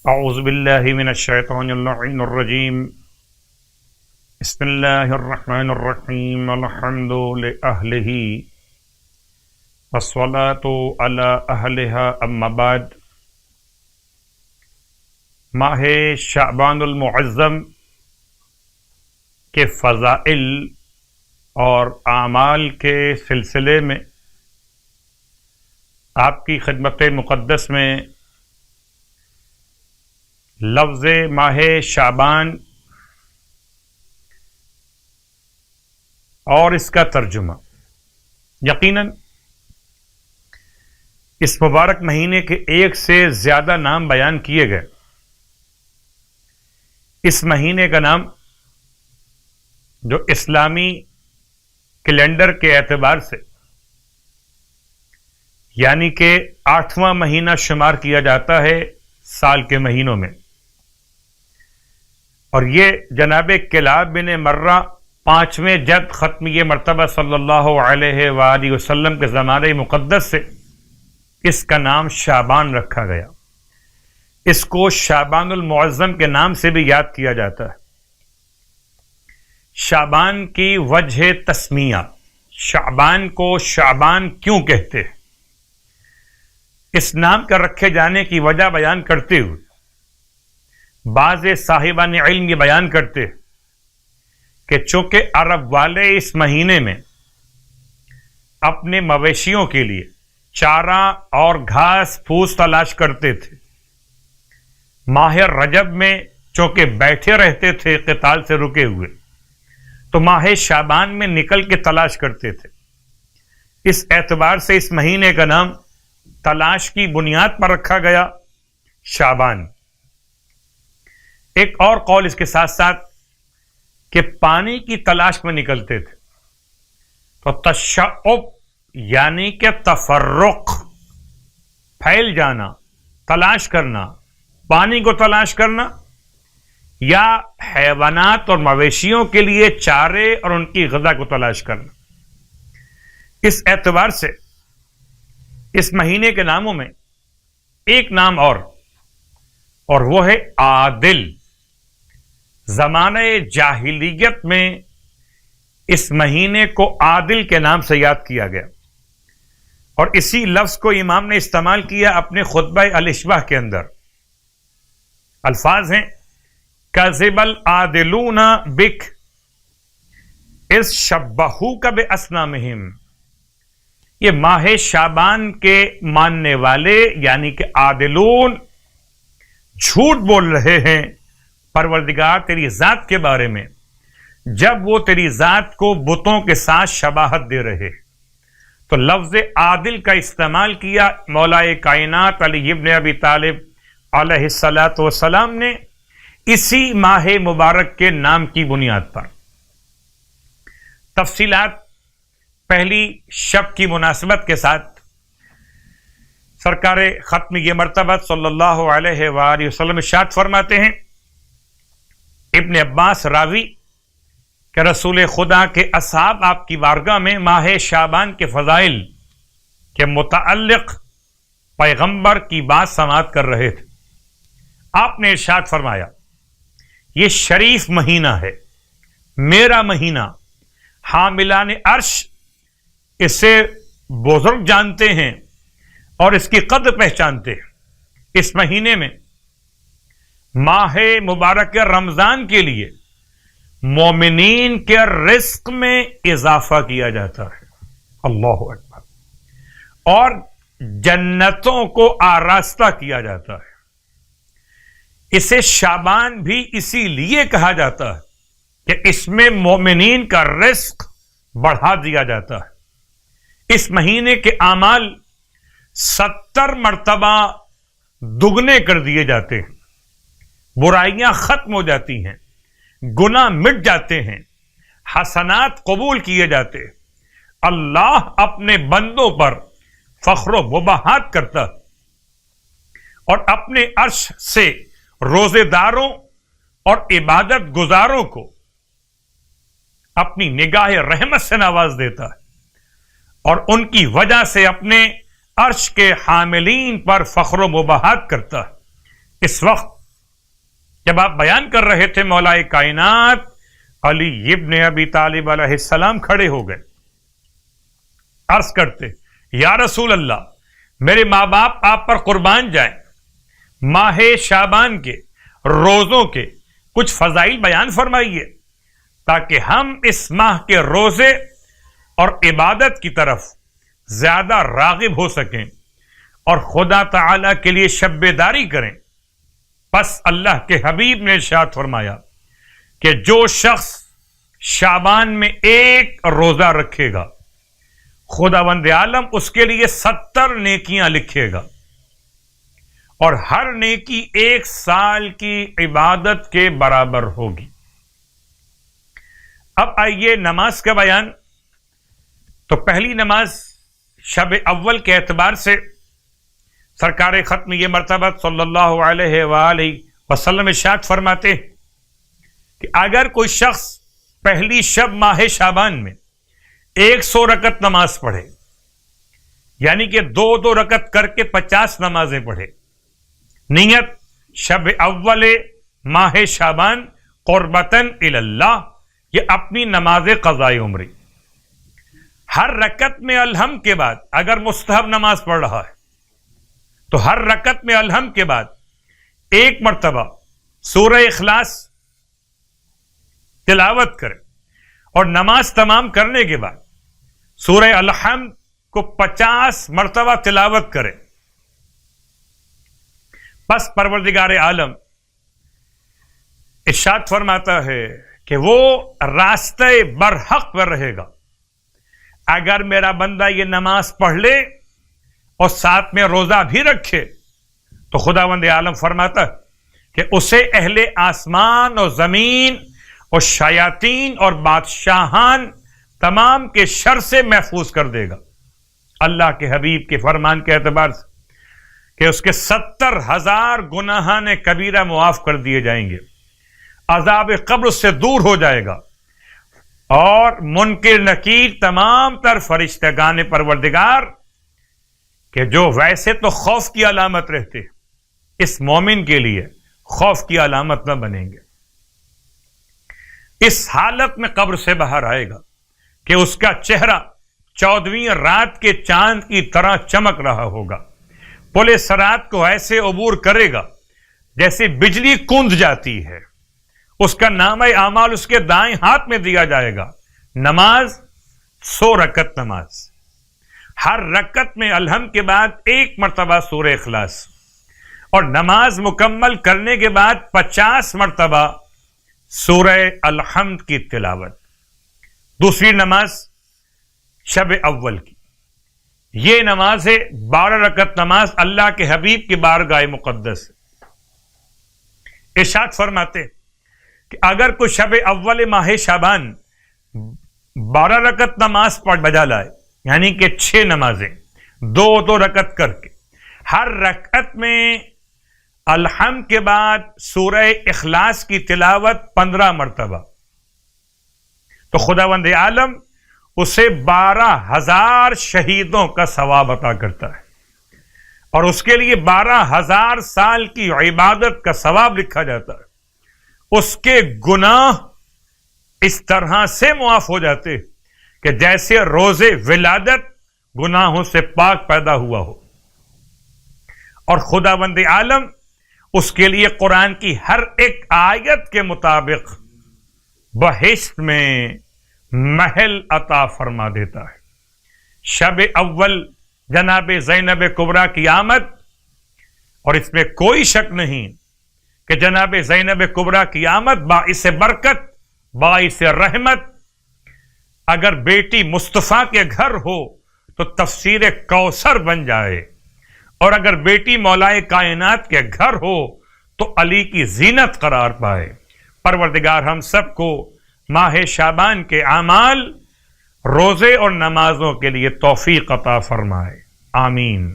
اعوذ باللہ من الشیطان اللعین الرجیم بسم اللہ الرحمن الرحیم الحمد لأہلہ والصلاة علی اہلہا اما بعد۔ ماہ شعبان المعظم کے فضائل اور اعمال کے سلسلے میں آپ کی خدمت مقدس میں لفظ ماہ شعبان اور اس کا ترجمہ، یقیناً اس مبارک مہینے کے ایک سے زیادہ نام بیان کیے گئے۔ اس مہینے کا نام جو اسلامی کیلنڈر کے اعتبار سے یعنی کہ 8واں مہینہ شمار کیا جاتا ہے سال کے مہینوں میں، اور یہ جناب کلاب بن مرہ 5ویں جد ختمیہ مرتبہ صلی اللہ علیہ وآلہ وسلم کے زمانہ مقدس سے اس کا نام شعبان رکھا گیا۔ اس کو شعبان المعظم کے نام سے بھی یاد کیا جاتا ہے۔ شعبان کی وجہ تسمیہ، شعبان کو شعبان کیوں کہتے ہیں، اس نام کا رکھے جانے کی وجہ بیان کرتے ہوئے بعض صاحبان علم یہ بیان کرتے ہیں کہ چونکہ عرب والے اس مہینے میں اپنے مویشیوں کے لیے چارہ اور گھاس پھوس تلاش کرتے تھے، ماہ رجب میں چونکہ بیٹھے رہتے تھے قتال سے رکے ہوئے، تو ماہ شعبان میں نکل کے تلاش کرتے تھے۔ اس اعتبار سے اس مہینے کا نام تلاش کی بنیاد پر رکھا گیا شعبان۔ ایک اور قول اس کے ساتھ ساتھ کہ پانی کی تلاش میں نکلتے تھے، تو تشعب یعنی کہ تفرق، پھیل جانا، تلاش کرنا، پانی کو تلاش کرنا، یا حیوانات اور مویشیوں کے لیے چارے اور ان کی غذا کو تلاش کرنا۔ اس اعتبار سے اس مہینے کے ناموں میں ایک نام اور وہ ہے عادل۔ زمانہ جاہلیت میں اس مہینے کو عادل کے نام سے یاد کیا گیا، اور اسی لفظ کو امام نے استعمال کیا اپنے خطبہ الاشباح کے اندر۔ الفاظ ہیں کذب العادلون بک اذ شبہوک باسنامہم۔ یہ ماہ شعبان کے ماننے والے یعنی کہ عادلون جھوٹ بول رہے ہیں پروردگار تیری ذات کے بارے میں، جب وہ تیری ذات کو بتوں کے ساتھ شباہت دے رہے۔ تو لفظ عادل کا استعمال کیا مولا کائنات علی ابن ابی طالب علیہ الصلاۃ والسلام نے اسی ماہ مبارک کے نام کی بنیاد پر۔ تفصیلات پہلی شب کی مناسبت کے ساتھ سرکار ختمیہ مرتبہ صلی اللہ علیہ وآلہ وسلم ارشاد فرماتے ہیں، ابن عباس راوی کہ رسول خدا کے اصحاب آپ کی بارگاہ میں ماہ شعبان کے فضائل کے متعلق پیغمبر کی بات سماعت کر رہے تھے۔ آپ نے ارشاد فرمایا، یہ شریف مہینہ ہے، میرا مہینہ، حاملان عرش اسے بزرگ جانتے ہیں اور اس کی قدر پہچانتے ہیں۔ اس مہینے میں ماہ مبارک رمضان کے لیے مومنین کے رزق میں اضافہ کیا جاتا ہے، اللہ اکبر، اور جنتوں کو آراستہ کیا جاتا ہے۔ اسے شعبان بھی اسی لیے کہا جاتا ہے کہ اس میں مومنین کا رزق بڑھا دیا جاتا ہے۔ اس مہینے کے اعمال 70 مرتبہ دگنے کر دیے جاتے ہیں، برائیاں ختم ہو جاتی ہیں، گناہ مٹ جاتے ہیں، حسنات قبول کیے جاتے ہیں۔ اللہ اپنے بندوں پر فخر و مباحات کرتا ہے اور اپنے عرش سے روزے داروں اور عبادت گزاروں کو اپنی نگاہ رحمت سے نواز دیتا ہے، اور ان کی وجہ سے اپنے عرش کے حاملین پر فخر و مباحات کرتا ہے۔ اس وقت جب آپ بیان کر رہے تھے مولا کائنات علی ابن ابی طالب علیہ السلام کھڑے ہو گئے، عرض کرتے یا رسول اللہ میرے ماں باپ آپ پر قربان جائیں، ماہ شعبان کے روزوں کے کچھ فضائل بیان فرمائیے تاکہ ہم اس ماہ کے روزے اور عبادت کی طرف زیادہ راغب ہو سکیں اور خدا تعالی کے لیے شب بیداری کریں۔ پس اللہ کے حبیب نے ارشاد فرمایا کہ جو شخص شعبان میں ایک روزہ رکھے گا خداوند عالم اس کے لیے 70 نیکیاں لکھے گا، اور ہر نیکی 1 سال کی عبادت کے برابر ہوگی۔ اب آئیے نماز کا بیان۔ تو پہلی نماز شب اول کے اعتبار سے سرکار ختم یہ مرتبہ صلی اللہ علیہ وآلہ وسلم ارشاد فرماتے کہ اگر کوئی شخص پہلی شب ماہ شعبان میں 100 رکعت نماز پڑھے، یعنی کہ 2 رکعت کر کے 50 نمازیں پڑھے، نیت شب اول ماہ شعبان قربتاً الی اللہ، یہ اپنی نماز قضاء عمری، ہر رکعت میں الحمد کے بعد اگر مستحب نماز پڑھ رہا ہے تو ہر رکعت میں الحمد کے بعد 1 مرتبہ سورہ اخلاص تلاوت کرے، اور نماز تمام کرنے کے بعد سورہ الحمد کو 50 مرتبہ تلاوت کرے۔ پس پروردگار عالم ارشاد فرماتا ہے کہ وہ راستہ برحق پر رہے گا۔ اگر میرا بندہ یہ نماز پڑھ لے اور ساتھ میں روزہ بھی رکھے تو خداوند عالم فرماتا ہے کہ اسے اہل آسمان اور زمین اور شیاطین اور بادشاہان تمام کے شر سے محفوظ کر دے گا۔ اللہ کے حبیب کے فرمان کے اعتبار سے کہ اس کے 70,000 گناہان کبیرہ معاف کر دیے جائیں گے، عذاب قبر سے دور ہو جائے گا، اور منکر نکیر تمام تر فرشتگان پروردگار کہ جو ویسے تو خوف کی علامت رہتے اس مومن کے لیے خوف کی علامت نہ بنیں گے۔ اس حالت میں قبر سے باہر آئے گا کہ اس کا چہرہ 14ویں رات کے چاند کی طرح چمک رہا ہوگا، پل صراط کو ایسے عبور کرے گا جیسے بجلی کوند جاتی ہے، اس کا نامہ اعمال اس کے دائیں ہاتھ میں دیا جائے گا۔ نماز 100 رکعت نماز، ہر رکعت میں الحمد کے بعد 1 مرتبہ سورہ اخلاص، اور نماز مکمل کرنے کے بعد 50 مرتبہ سورہ الحمد کی تلاوت۔ دوسری نماز شب اول کی، یہ نماز ہے 12 رکعت نماز، اللہ کے حبیب کی بارگاہ مقدس۔ ارشاد فرماتے کہ اگر کوئی شب اول ماہ شعبان 12 رکعت نماز پڑھ بجا لائے، یعنی کہ 6 نمازیں 2 رکعت کر کے، ہر رکعت میں الحمد کے بعد سورہ اخلاص کی تلاوت 15 مرتبہ، تو خداوند عالم اسے 12,000 شہیدوں کا ثواب عطا کرتا ہے، اور اس کے لیے 12,000 سال کی عبادت کا ثواب لکھا جاتا ہے۔ اس کے گناہ اس طرح سے معاف ہو جاتے کہ جیسے روز ولادت گناہوں سے پاک پیدا ہوا ہو، اور خداوند عالم اس کے لیے قرآن کی ہر ایک آیت کے مطابق بہشت میں محل عطا فرما دیتا ہے۔ شب اول جناب زینب کبریٰ کی آمد، اور اس میں کوئی شک نہیں کہ جناب زینب کبریٰ کی آمد باعث برکت، باعث رحمت۔ اگر بیٹی مصطفیٰ کے گھر ہو تو تفسیر کوثر بن جائے، اور اگر بیٹی مولائے کائنات کے گھر ہو تو علی کی زینت قرار پائے۔ پروردگار ہم سب کو ماہ شعبان کے اعمال، روزے اور نمازوں کے لیے توفیق عطا فرمائے، آمین۔